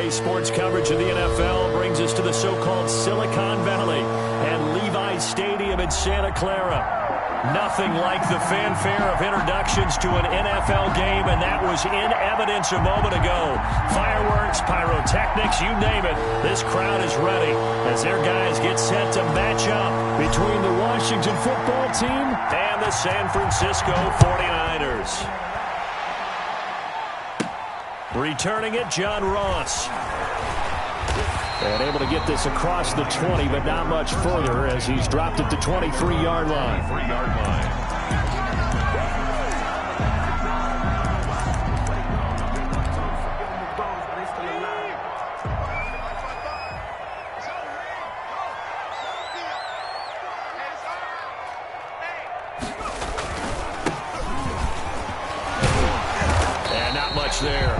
Today's sports coverage of the NFL brings us to the so-called Silicon Valley and Levi's Stadium in Santa Clara. Nothing like the fanfare of introductions to an NFL game, and that was in evidence a moment ago. Fireworks, pyrotechnics, you name it. This crowd is ready as their guys get set to match up between the Washington football team and the San Francisco 49ers. Returning it, John Ross. And able to get this across the 20, but not much further as he's dropped at the 23-yard line. And not much there.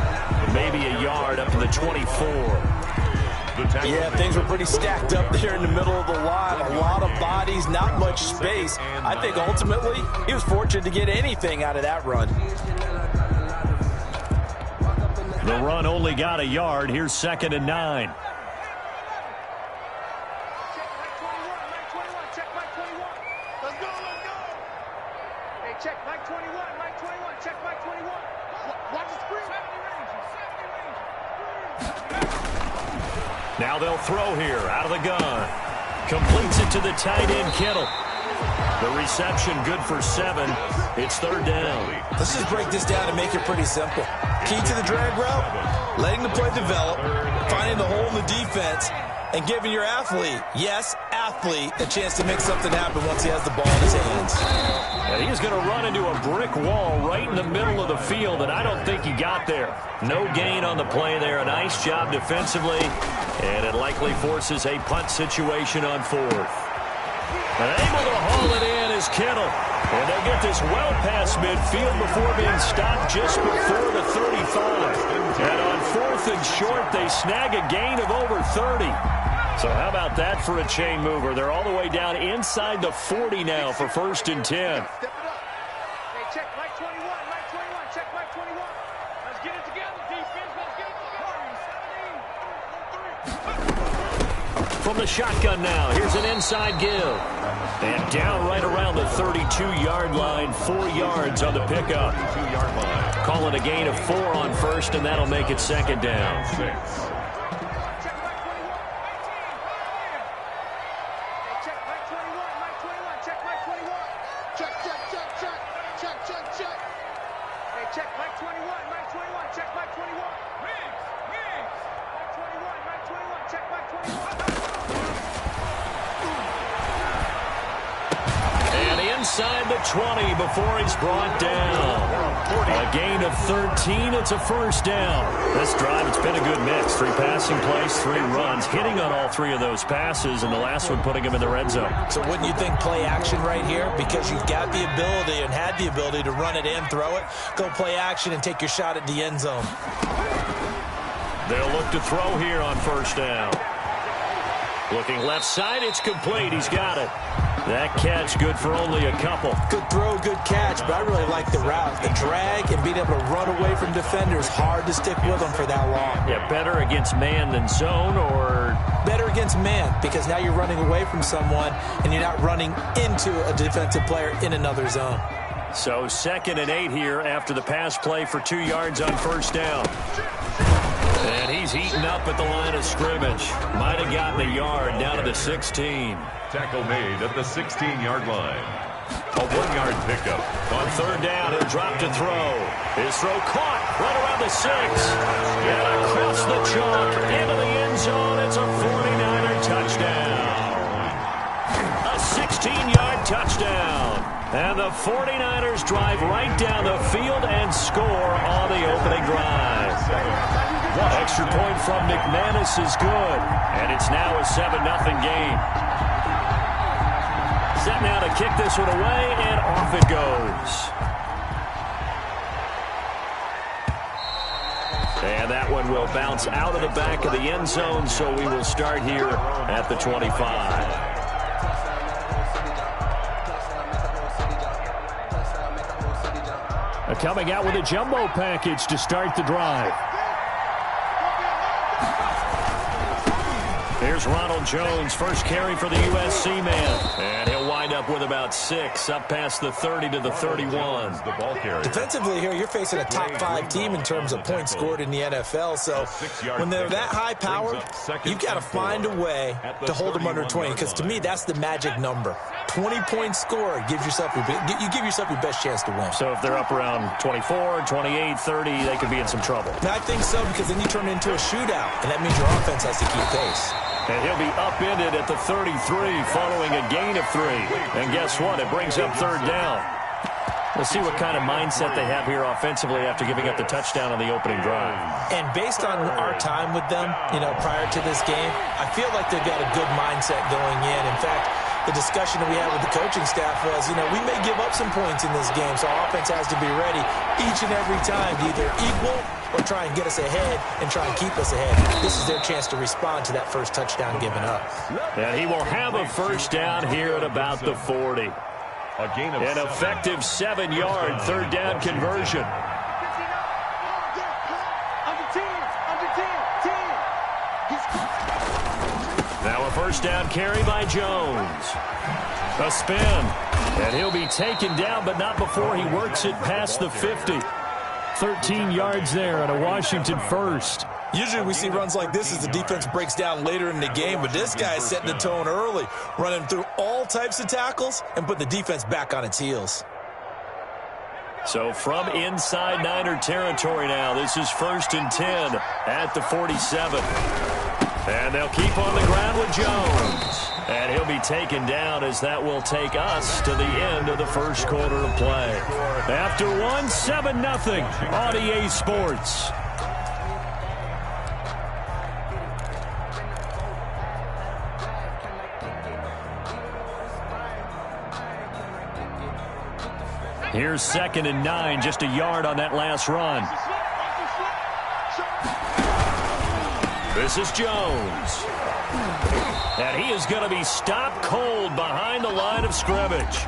Maybe a yard up to the 24. Yeah, things were pretty stacked up there in the middle of the line. A lot of bodies, not much space. I think ultimately he was fortunate to get anything out of that run. The run only got a yard. Here's 2nd and 9. Now they'll throw here out of the gun. Completes it to the tight end, Kittle. The reception good for 7. It's 3rd down. Let's just break this down and make it pretty simple. Key to the drag route, letting the play develop, finding the hole in the defense, and giving your athlete, yes, athlete, a chance to make something happen once he has the ball in his hands. And he's going to run into a brick wall right in the middle of the field, and I don't think he got there. No gain on the play there. A nice job defensively, and it likely forces a punt situation on 4th. And able to haul it in is Kittle. And they'll get this well past midfield before being stopped just before the 35. And on 4th and short, they snag a gain of over 30. So how about that for a chain mover? They're all the way down inside the 40 now for 1st and 10. Step it up. Hey, check Mike 21, Mike 21, check Mike 21. Let's get it together, defense. Let's get it together. From the shotgun now, here's an inside give. And down right around the 32-yard line, 4 yards on the pickup. Call it a gain of 4 on 1st, and that'll make it 2nd down. Inside the 20 before he's brought down. A gain of 13. It's a 1st down. This drive, it's been a good mix. 3 passing plays, 3 runs, hitting on all 3 of those passes, and the last one putting him in the red zone. So wouldn't you think play action right here? Because you've got the ability and had the ability to run it in, throw it, go play action, and take your shot at the end zone. They'll look to throw here on 1st down. Looking left side, it's complete. He's got it. That catch good for only a couple. Good throw, good catch, but I really like the route. The drag and being able to run away from defenders, hard to stick with them for that long. Yeah, better against man than zone, or? Better against man, because now you're running away from someone and you're not running into a defensive player in another zone. So 2nd and 8 here after the pass play for 2 yards on 1st down. And he's eaten up at the line of scrimmage. Might have gotten a yard down to the 16. Tackle made at the 16-yard line. A 1-yard pickup. On 3rd down, he'll drop to throw. His throw caught right around the 6. And across the chalk into the end zone. It's a 49er touchdown. A 16-yard touchdown. And the 49ers drive right down the field and score on the opening drive. One extra point from McManus is good. And it's now a 7-0 game. Set now to kick this one away, and off it goes. And that one will bounce out of the back of the end zone, so we will start here at the 25. Coming out with a jumbo package to start the drive. Here's Ronald Jones, first carry for the USC man. And he'll wind up with about 6, up past the 30 to the 31. The ball carrier. Defensively here, you're facing a top 5 team in terms of points scored in the NFL. So when they're that high-powered, you've got to find a way to hold them under 20. Because to me, that's the magic number. 20 points scored gives yourself you give yourself your best chance to win. So if they're up around 24, 28, 30, they could be in some trouble. Now, I think so, because then you turn it into a shootout, and that means your offense has to keep pace. And he'll be upended at the 33 following a gain of 3. And guess what? It brings up third down. We'll see what kind of mindset they have here offensively after giving up the touchdown on the opening drive. And based on our time with them, prior to this game, I feel like they've got a good mindset going in. In fact, the discussion that we had with the coaching staff was, we may give up some points in this game, so our offense has to be ready each and every time to either equal or try and get us ahead and try and keep us ahead. This is their chance to respond to that first touchdown given up. And he will have a first down here at about the 40. An effective 7-yard third down conversion. Now a first down carry by Jones. A spin. And he'll be taken down, but not before he works it past the 50. 13 yards there and a Washington first. Usually we see runs like this as the defense breaks down later in the game, but this guy is setting the tone early, running through all types of tackles and put the defense back on its heels. So from inside Niner territory now, this is 1st and 10 at the 47. And they'll keep on the ground with Jones. And he'll be taken down as that will take us to the end of the first quarter of play. After 7-0 on EA Sports. Here's 2nd and 9, just a yard on that last run. This is Jones. And he is going to be stopped cold behind the line of scrimmage.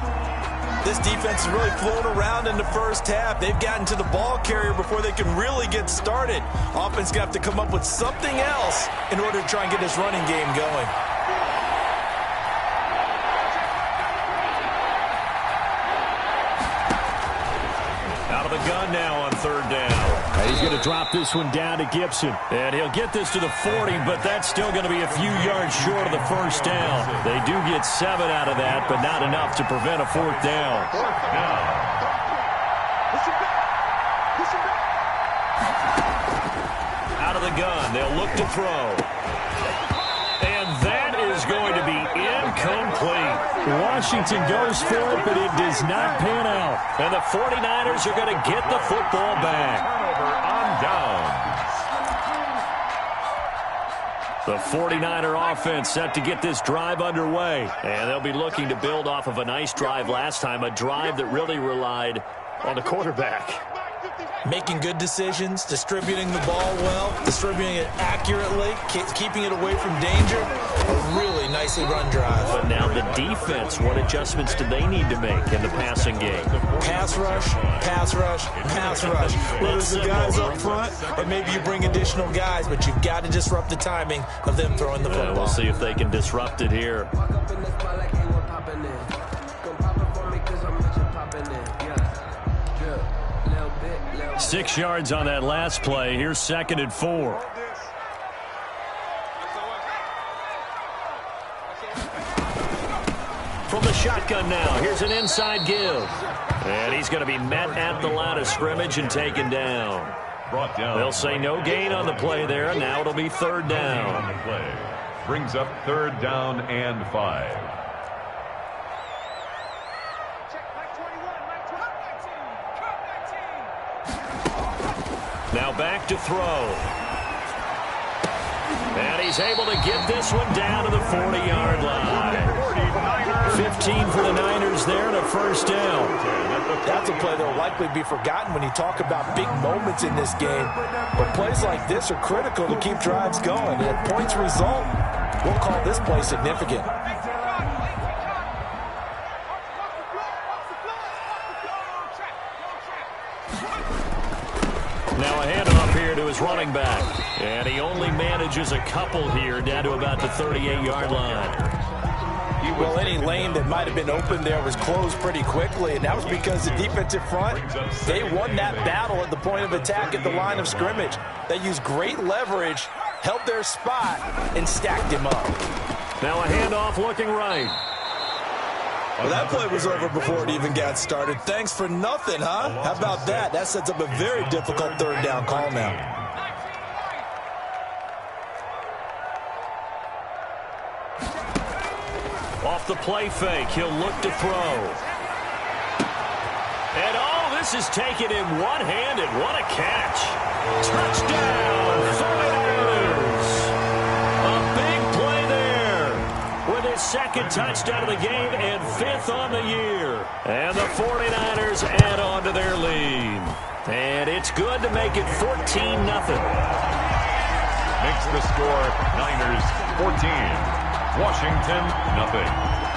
This defense is really flown around in the first half. They've gotten to the ball carrier before they can really get started. Offense going to have to come up with something else in order to try and get this running game going. Out of the gun now on third down. He's going to drop this one down to Gibson. And he'll get this to the 40, but that's still going to be a few yards short of the first down. They do get 7 out of that, but not enough to prevent a 4th down. Out of the gun, they'll look to throw. And that is going to be incomplete. Washington goes for it, but it does not pan out. And the 49ers are going to get the football back. The 49er offense set to get this drive underway. And they'll be looking to build off of a nice drive last time, a drive that really relied on the quarterback. Making good decisions, distributing the ball well, distributing it accurately, keeping it away from danger. A really nicely run drive. But now the defense, what adjustments do they need to make in the passing game? Pass rush, pass rush, pass rush. Whether it's the guys up front, or maybe you bring additional guys, but you've got to disrupt the timing of them throwing the football. We'll see if they can disrupt it here. 6 yards on that last play. Here's 2nd and 4. From the shotgun now, here's an inside give. And he's going to be met at the line of scrimmage and taken down. They'll say no gain on the play there. Now it'll be 3rd down. Brings up 3rd down and 5. Now back to throw. And he's able to get this one down to the 40-yard line. 15 for the Niners there and a first down. That's a play that will likely be forgotten when you talk about big moments in this game. But plays like this are critical to keep drives going. And if points result, we'll call this play significant. Now a handoff here to his running back. And he only manages a couple here down to about the 38-yard line. Well, any lane that might have been open there was closed pretty quickly, and that was because the defensive front, they won that battle at the point of attack at the line of scrimmage. They used great leverage, held their spot, and stacked him up. Now a handoff looking right. Well, that play was over before it even got started. Thanks for nothing, huh? How about that? That sets up a very difficult third down call now. Off the play fake, he'll look to throw. And this is taken in one-handed. What a catch. Touchdown, 49ers. A big play there with his second touchdown of the game and 5th on the year. And the 49ers add on to their lead. And it's good to make it 14-0. Makes the score Niners 14. Washington, nothing.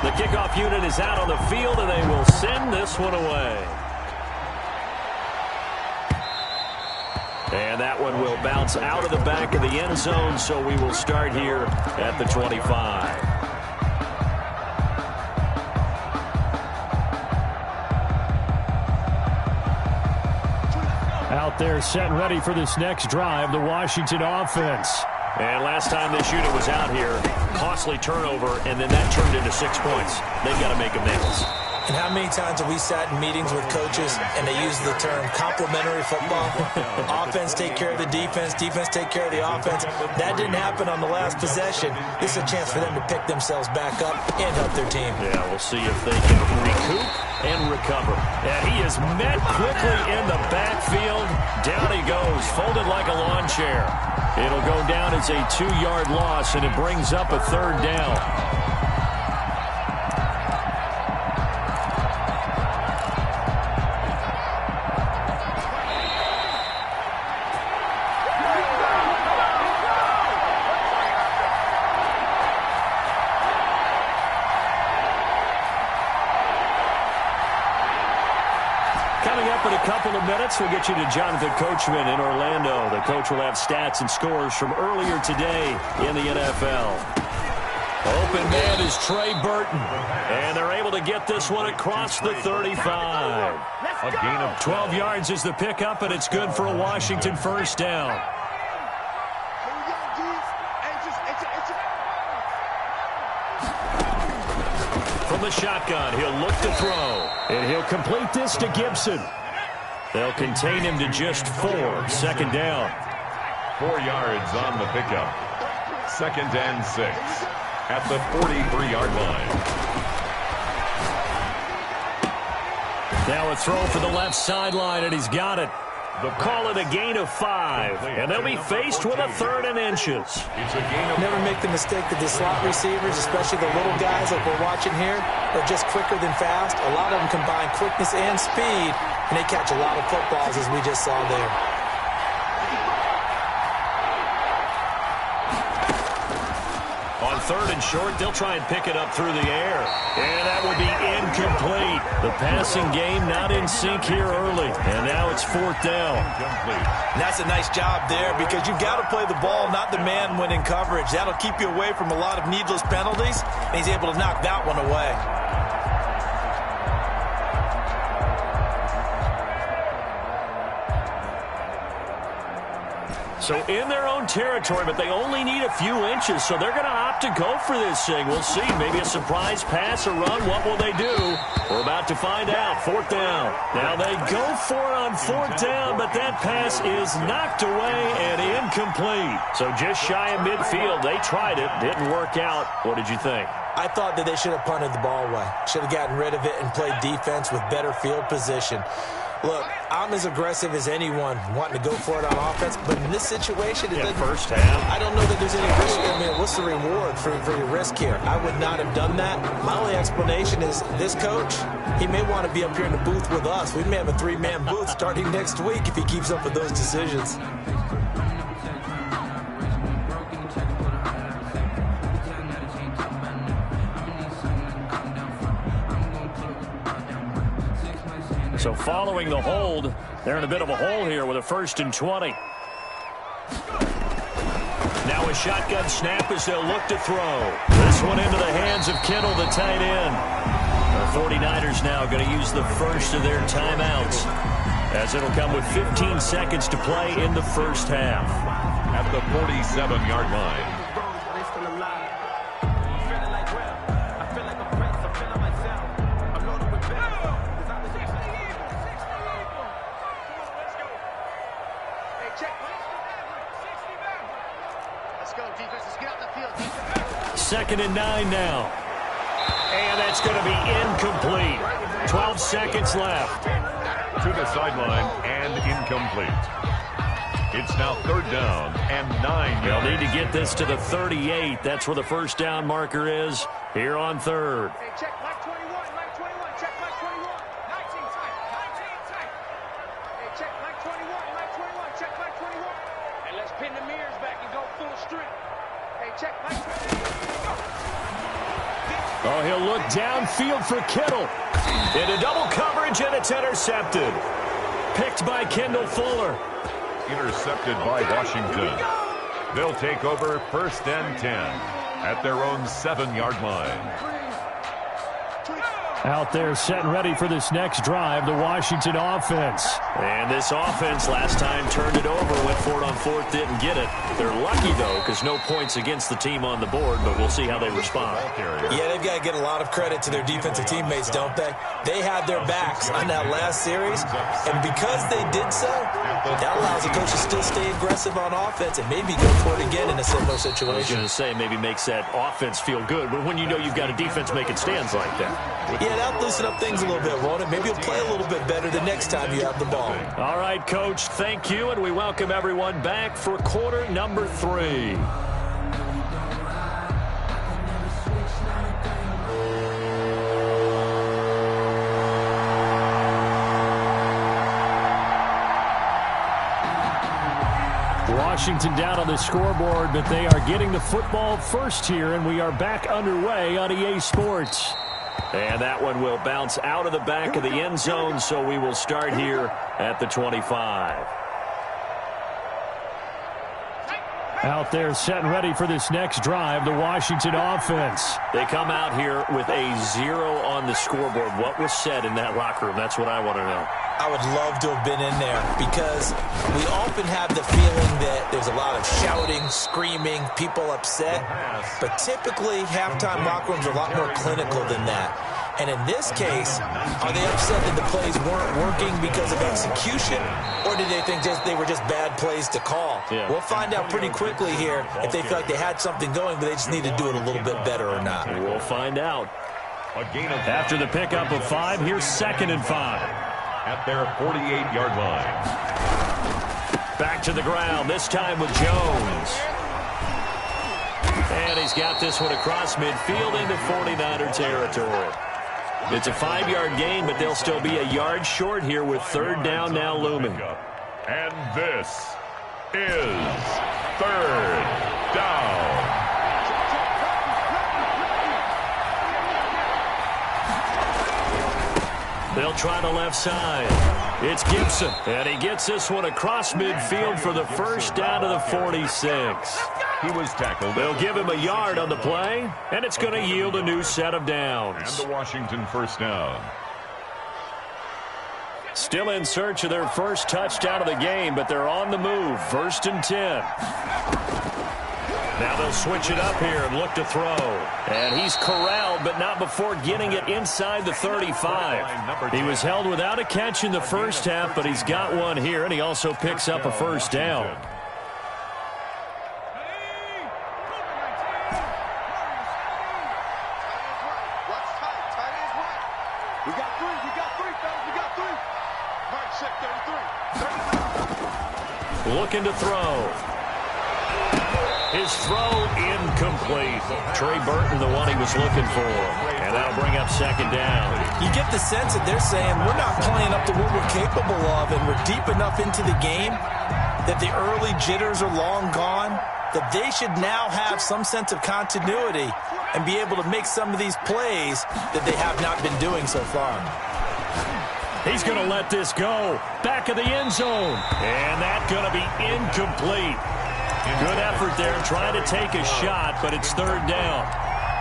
The kickoff unit is out on the field, and they will send this one away. And that one will bounce out of the back of the end zone, so we will start here at the 25. Out there set and ready for this next drive, the Washington offense. And last time this unit was out here, costly turnover, and then that turned into 6 points. They've got to make amends. And how many times have we sat in meetings with coaches and they use the term complementary football? Offense take care of the defense, defense take care of the offense. That didn't happen on the last possession. This is a chance for them to pick themselves back up and help their team. Yeah, we'll see if they can recoup and recover. And he is met quickly in the backfield. Down he goes, folded like a lawn chair. It'll go down as a 2-yard loss, and it brings up a 3rd down. Coming up in a couple of minutes, we'll get you to Jonathan Coachman in Orlando. The coach will have stats and scores from earlier today in the NFL. Open man is Trey Burton. And they're able to get this one across the 35. A gain of 12 yards is the pickup, and it's good for a Washington 1st down. From the shotgun, he'll look to throw. And he'll complete this to Gibson. They'll contain him to just 4. 2nd down. 4 yards on the pickup. 2nd and 6 at the 43-yard line. Now a throw for the left sideline, and he's got it. They'll call it a gain of 5, and they'll be faced with a 3rd and inches. It's a gain of Never make the mistake that the slot receivers, especially the little guys like we're watching here, are just quicker than fast. A lot of them combine quickness and speed, and they catch a lot of footballs, as we just saw there. On 3rd and short, they'll try and pick it up through the air. And that would be incomplete. The passing game not in sync here early. And now it's 4th down. And that's a nice job there, because you've got to play the ball, not the man when in coverage. That'll keep you away from a lot of needless penalties, and he's able to knock that one away. So in their own territory, but they only need a few inches, so they're going to opt to go for this thing. We'll see. Maybe a surprise pass or run. What will they do? We're about to find out. 4th down. Now they go for it on 4th down, but that pass is knocked away and incomplete. So just shy of midfield. They tried it. Didn't work out. What did you think? I thought that they should have punted the ball away. Should have gotten rid of it and played defense with better field position. Look, I'm as aggressive as anyone wanting to go for it on offense, but in this situation, it doesn't. First half. I don't know that there's any risk. I mean, what's the reward for your risk here? I would not have done that. My only explanation is this coach, he may want to be up here in the booth with us. We may have a 3-man booth starting next week if he keeps up with those decisions. So following the hold, they're in a bit of a hole here with a 1st and 20. a shotgun snap as they'll look to throw. This one into the hands of Kittle, the tight end. The 49ers now going to use the first of their timeouts, as it'll come with 15 seconds to play in the first half. At the 47-yard line. Second and 9 now. And that's going to be incomplete. 12 seconds left. To the sideline and incomplete. It's now third down and 9. They'll need to get this to the 38. That's where the first down marker is here on third. Hey, check Mike 21, Mike 21, check Mike 21. 19 tight, 19 tight. Hey, check Mike 21, Mike 21, check Mike 21. And let's pin the mirrors back and go full strength. Hey, check Mike 21. Oh, he'll look downfield for Kittle. Into double coverage, and it's intercepted. Picked by Kendall Fuller. Intercepted by Washington. They'll take over first and 10 at their own 7-yard line. Out there set and ready for this next drive, the Washington offense. And this offense last time turned it over, went for it on fourth, didn't get it. They're lucky, though, because no points against the team on the board, but we'll see how they respond. Yeah, they've got to get a lot of credit to their defensive teammates, don't they? They had their backs on that last series, and because they did so, that allows the coach to still stay aggressive on offense and maybe go for it again in a similar situation. I was going to say, maybe makes that offense feel good, but when you know you've got a defense making stands like that. Yeah, that'll loosen up things a little bit, won't it? Maybe you'll play a little bit better the next time you have the ball. All right, Coach, thank you, and we welcome everyone back for quarter number 3. Washington down on the scoreboard, but they are getting the football first here, and we are back underway on EA Sports. And that one will bounce out of the back of the end zone, so we will start here at the 25. Out there set and ready for this next drive, the Washington offense. They come out here with a 0 on the scoreboard. What was said in that locker room? That's what I want to know. I would love to have been in there because we often have the feeling that there's a lot of shouting, screaming, people upset. But typically, halftime locker rooms are a lot more clinical than that. And in this case, are they upset that the plays weren't working because of execution, or did they think they were just bad plays to call? Yeah. We'll find out pretty quickly here if they feel like they had something going, but they just need to do it a little bit better or not. We'll find out. After the pickup of 5, here's 2nd and 5. At their 48-yard line. Back to the ground, this time with Jones. And he's got this one across midfield into 49er territory. It's a 5-yard gain, but they'll still be a yard short here with third down now looming. And this is third down. They'll try the left side. It's Gibson, and he gets this one across midfield for the first down to the 46. He was tackled. They'll give him a yard on the play, and it's going to yield a new set of downs. And the Washington first down. Still in search of their first touchdown of the game, but they're on the move. 1st and 10. Now they'll switch it up here and look to throw. And he's corralled, but not before getting it inside the 35. He was held without a catch in the first half, but he's got one here, and he also picks up a first down. We got three, fellas. We got 3. Mark, check 33. Looking to throw. His throw incomplete. Trey Burton, the one he was looking for. And that'll bring up 2nd down. You get the sense that they're saying we're not playing up to what we're capable of, and we're deep enough into the game that the early jitters are long gone, that they should now have some sense of continuity and be able to make some of these plays that they have not been doing so far. He's going to let this go. Back of the end zone. And that's going to be incomplete. Good effort there, trying to take a shot, but it's third down.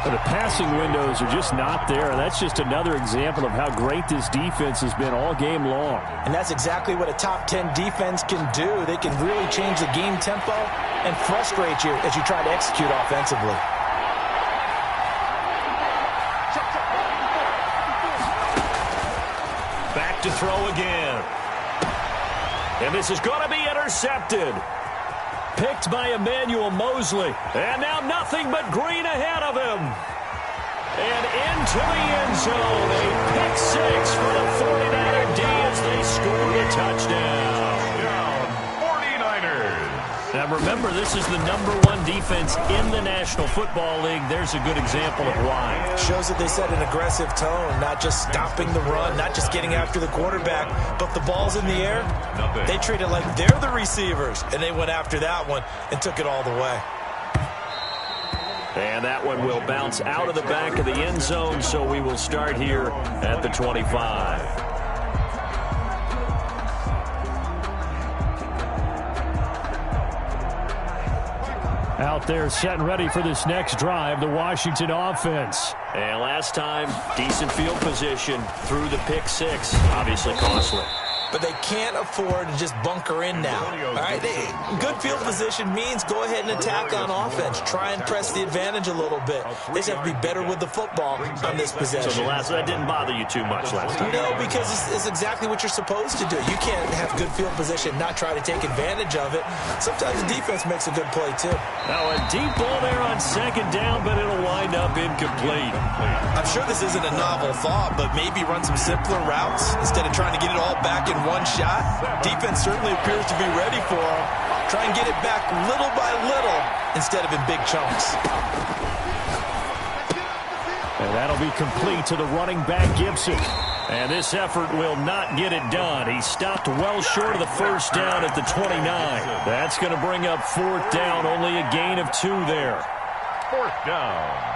The passing windows are just not there. That's just another example of how great this defense has been all game long. And that's exactly what a top 10 defense can do. They can really change the game tempo and frustrate you as you try to execute offensively. Back to throw again. And this is going to be intercepted. Picked by Emmanuel Mosley. And now nothing but green ahead of him. And into the end zone. A pick six for the 49er D as they score the touchdown. Now remember, this is the #1 defense in the National Football League. There's a good example of why. Shows that they set an aggressive tone, not just stopping the run, not just getting after the quarterback, but the ball's in the air. They treat it like they're the receivers, and they went after that one and took it all the way. And that one will bounce out of the back of the end zone, so we will start here at the 25. Out there setting ready for this next drive, the Washington offense. And last time, decent field position through the pick six. Obviously costly. But they can't afford to just bunker in now. All right, good field position means go ahead and attack on offense. Try and press the advantage a little bit. They just have to be better with the football on this possession. So that didn't bother you too much last time? No, because it's exactly what you're supposed to do. You can't have good field position, not try to take advantage of it. Sometimes the defense makes a good play, too. Now a deep ball there on second down, but it'll wind up incomplete. I'm sure this isn't a novel thought, but maybe run some simpler routes instead of trying to get it all back in one shot. Defense certainly appears to be ready for him. Try and get it back little by little instead of in big chunks. And that'll be complete to the running back, Gibson. And this effort will not get it done. He stopped well short of the first down at the 29. That's going to bring up fourth down, only a gain of 2 there. Fourth down.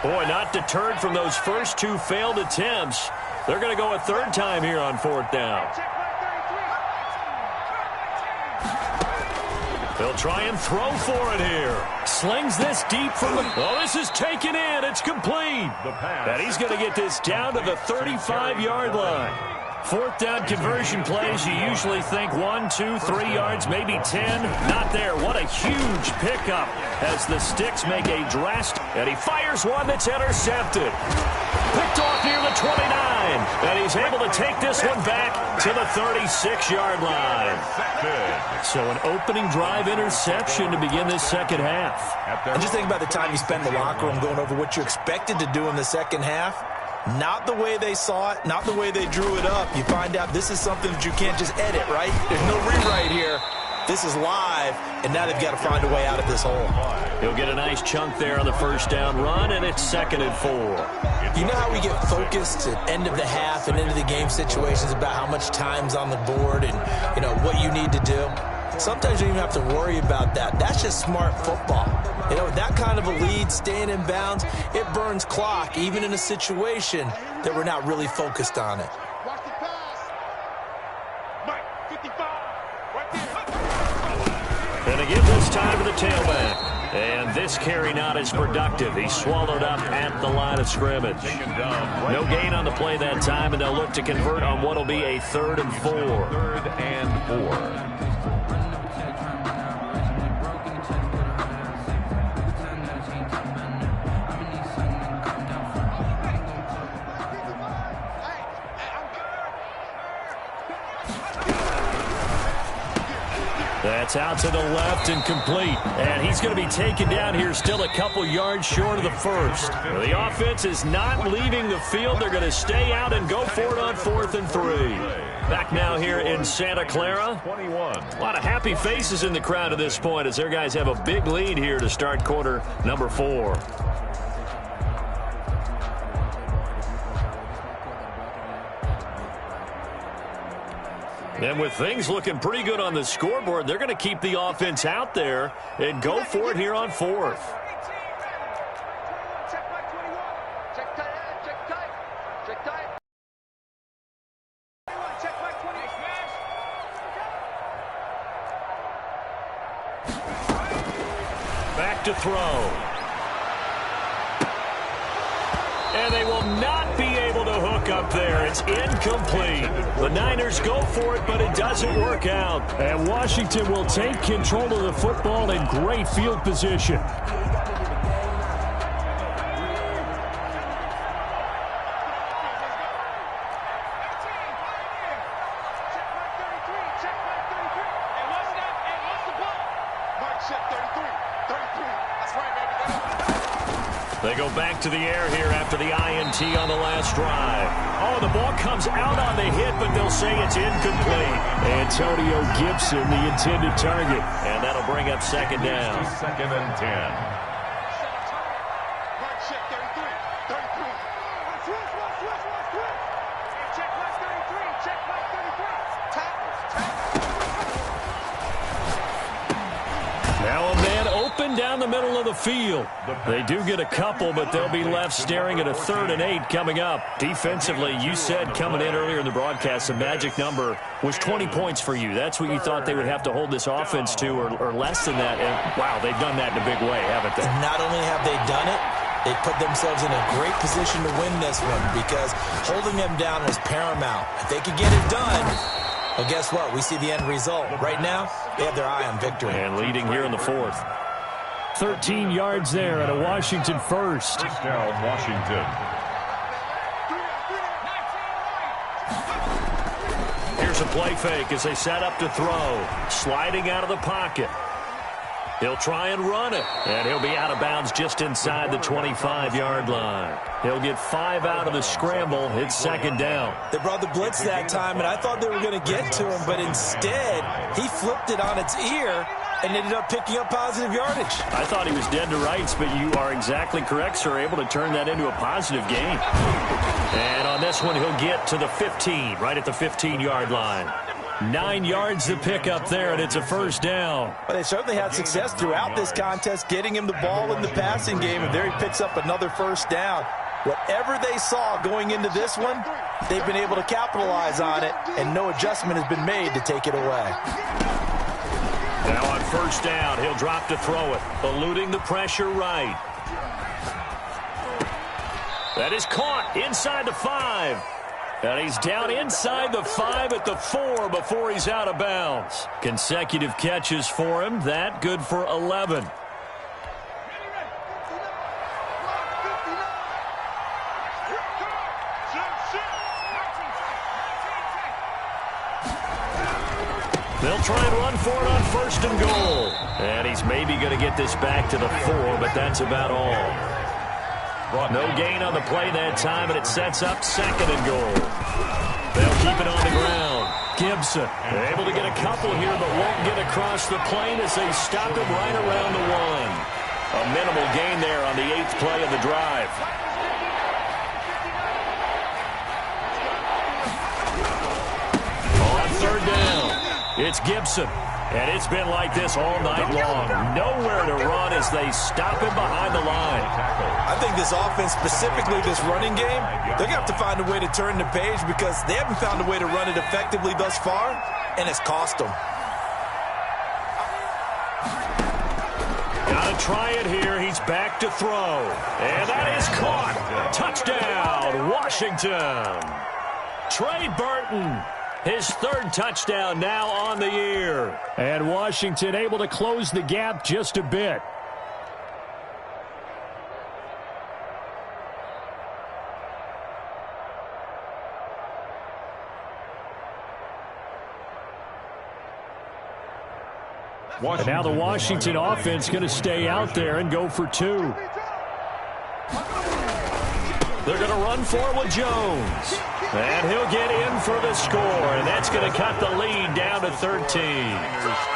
Boy, not deterred from those first 2 failed attempts. They're going to go a third time here on fourth down. They'll try and throw for it here. Slings this deep from the... Oh, this is taken in. It's complete. And he's going to get this down to the 35-yard line. Fourth down conversion plays, you usually think 1, 2, 3 yards, maybe 10. Not there. What a huge pickup as the Sticks make a drastic... And he fires one that's intercepted. Picked off near the 29. And he's able to take this one back to the 36-yard line. So an opening drive interception to begin this second half. And just think about the time you spend in the locker room going over what you expected to do in the second half. Not the way they saw it, not the way they drew it up. You find out this is something that you can't just edit, right? There's no rewrite here. This is live, and now they've got to find a way out of this hole. He'll get a nice chunk there on the first down run, and it's 2nd and 4. You know how we get focused at end of the half and into the game situations about how much time's on the board and, you know, what you need to do? Sometimes you don't even have to worry about that. That's just smart football. You know, with that kind of a lead, staying in bounds, it burns clock, even in a situation that we're not really focused on it. Watch the pass. Mike, 55. Right there. And they give this time to the tailback. And this carry not as productive. He's swallowed up at the line of scrimmage. No gain on the play that time, and they'll look to convert on what will be a 3rd and 4. 3rd and 4. That's out to the left and complete. And he's going to be taken down here still a couple yards short of the first. The offense is not leaving the field. They're going to stay out and go for it on 4th and 3. Back now here in Santa Clara. 21. A lot of happy faces in the crowd at this point as their guys have a big lead here to start quarter number 4. And with things looking pretty good on the scoreboard, they're going to keep the offense out there and go for it here on 4th. Check back 21. Check tight. Check tight. Check tight. Check back 20. to throw. And they will not be able to hook up there. It's incomplete. The Niners go for it, but it doesn't work out. And Washington will take control of the football in great field position. They go back to the air here after the INT on the last drive. Oh, the ball comes out on the hit, but they'll say it's incomplete. Antonio Gibson, the intended target. And that'll bring up second down. Second and 10. Now a man open down the middle of the field. They do get a couple, but they'll be left staring at a 3rd and 8 coming up. Defensively, you said coming in earlier in the broadcast, the magic number was 20 points for you. That's what you thought they would have to hold this offense to, or less than that. And, wow, they've done that in a big way, haven't they? Not only have they done it, they put themselves in a great position to win this one because holding them down was paramount. If they could get it done, well, guess what? We see the end result. Right now, they have their eye on victory. And leading here in the 4th. 13 yards there at a Washington first. First down, Washington. Here's a play fake as they set up to throw. Sliding out of the pocket. He'll try and run it. And he'll be out of bounds just inside the 25-yard line. He'll get 5 out of the scramble. It's second down. They brought the blitz that time, and I thought they were going to get to him, but instead, he flipped it on its ear and ended up picking up positive yardage. I thought he was dead to rights, but you are exactly correct, sir. Able to turn that into a positive gain. And on this one, he'll get to the 15, right at the 15-yard line. 9 yards to pick up there, and it's a first down. Well, they certainly had success throughout this contest, getting him the ball in the passing game, and there he picks up another first down. Whatever they saw going into this one, they've been able to capitalize on it, and no adjustment has been made to take it away. Now on first down, he'll drop to throw it, eluding the pressure right. That is caught inside the 5. And he's down inside the 5 at the 4 before he's out of bounds. Consecutive catches for him. That good for 11. They'll try and run for it on first and goal. And he's maybe going to get this back to the 4, but that's about all. No gain on the play that time, and it sets up second and goal. They'll keep it on the ground. Gibson able to get a couple here, but won't get across the plane as they stop him right around the 1. A minimal gain there on the 8th play of the drive. On third down, it's Gibson. And it's been like this all night long. Nowhere to run as they stop him behind the line. I think this offense, specifically this running game, they're going to have to find a way to turn the page because they haven't found a way to run it effectively thus far, and it's cost them. Got to try it here. He's back to throw. And that is caught. Touchdown, Washington. Trey Burton. His 3rd touchdown now on the year. And Washington able to close the gap just a bit. And now the Washington offense going to stay out there and go for 2. They're going to run for it with Jones. And he'll get in for the score, and that's going to cut the lead down to 13.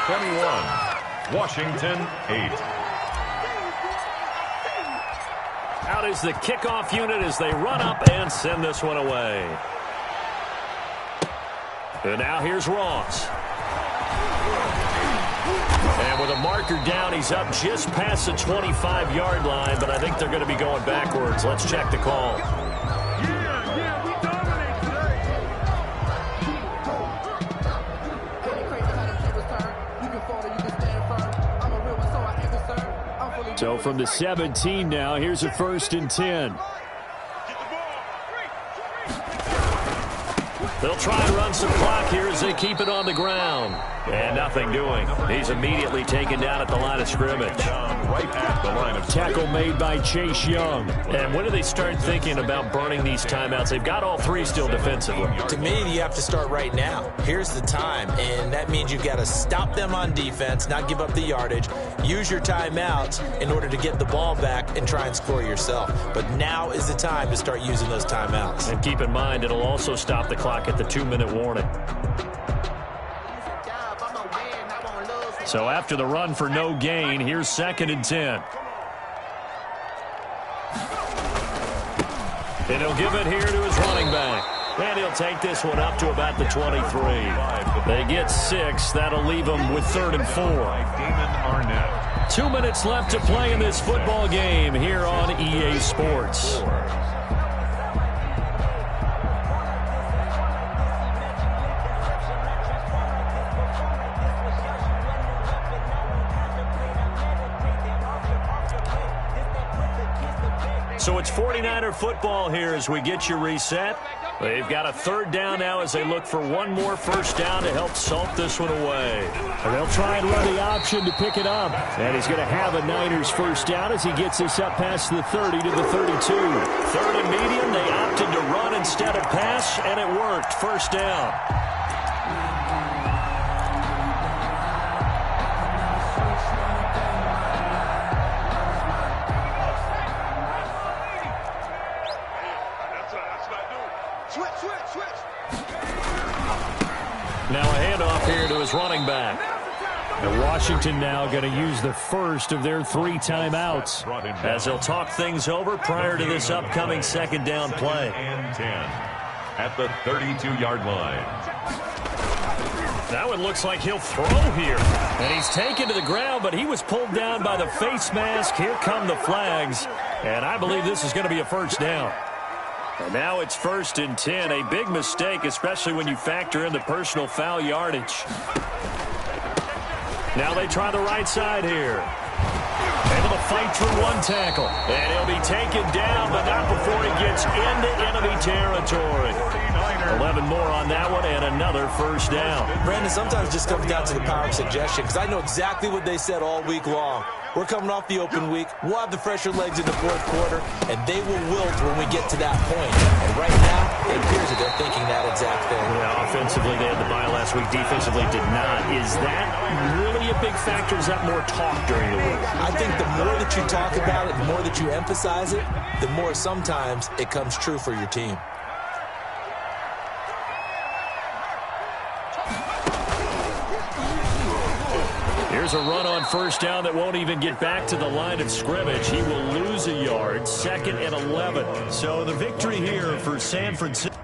21, Washington 8. Out is the kickoff unit as they run up and send this one away. And now here's Ross. And with a marker down, he's up just past the 25-yard line, but I think they're going to be going backwards. Let's check the call. So from the 17 now, here's a 1st and 10. They'll try and run some clock here as they keep it on the ground. And nothing doing. He's immediately taken down at the line of scrimmage. Right at the line of tackle made by Chase Young. And when do they start thinking about burning these timeouts? They've got all 3 still defensively. To me, you have to start right now. Here's the time, and that means you've got to stop them on defense, not give up the yardage, use your timeouts in order to get the ball back and try and score yourself. But now is the time to start using those timeouts. And keep in mind, it'll also stop the clock at the 2-minute warning. So after the run for no gain, here's 2nd and 10. And he'll give it here to his running back. And he'll take this one up to about the 23. They get 6. That'll leave them with 3rd and 4. 2 2 minutes left to play in this football game here on EA Sports. So it's 49er football here as we get you reset. They've got a 3rd down now as they look for one more 1st down to help salt this one away. And they'll try and run the option to pick it up. And he's going to have a Niners 1st down as he gets this up past the 30 to the 32. 3rd and medium. They opted to run instead of pass, and it worked. 1st down. Now a handoff here to his running back. And Washington now going to use the 1st of their 3 timeouts as they'll talk things over prior to this upcoming 2nd down play. And 10 at the 32-yard line. That one looks like he'll throw here. And he's taken to the ground, but he was pulled down by the face mask. Here come the flags. And I believe this is going to be a 1st down. And now it's 1st and 10. A big mistake, especially when you factor in the personal foul yardage. Now they try the right side here. Able to fight through one tackle. And he'll be taken down, but not before he gets into enemy territory. 11 more on that one and another 1st down. Brandon, sometimes it just comes down to the power of suggestion, because I know exactly what they said all week long. We're coming off the open week. We'll have the fresher legs in the 4th quarter, and they will wilt when we get to that point. And right now, it appears that they're thinking that exact thing. Yeah, offensively, they had the bye last week. Defensively, did not. Is that really a big factor? Is that more talk during the week? I think the more that you talk about it, the more that you emphasize it, the more sometimes it comes true for your team. Here's a run on 1st down that won't even get back to the line of scrimmage. He will lose a yard. 2nd and 11. So the victory here for San Francisco.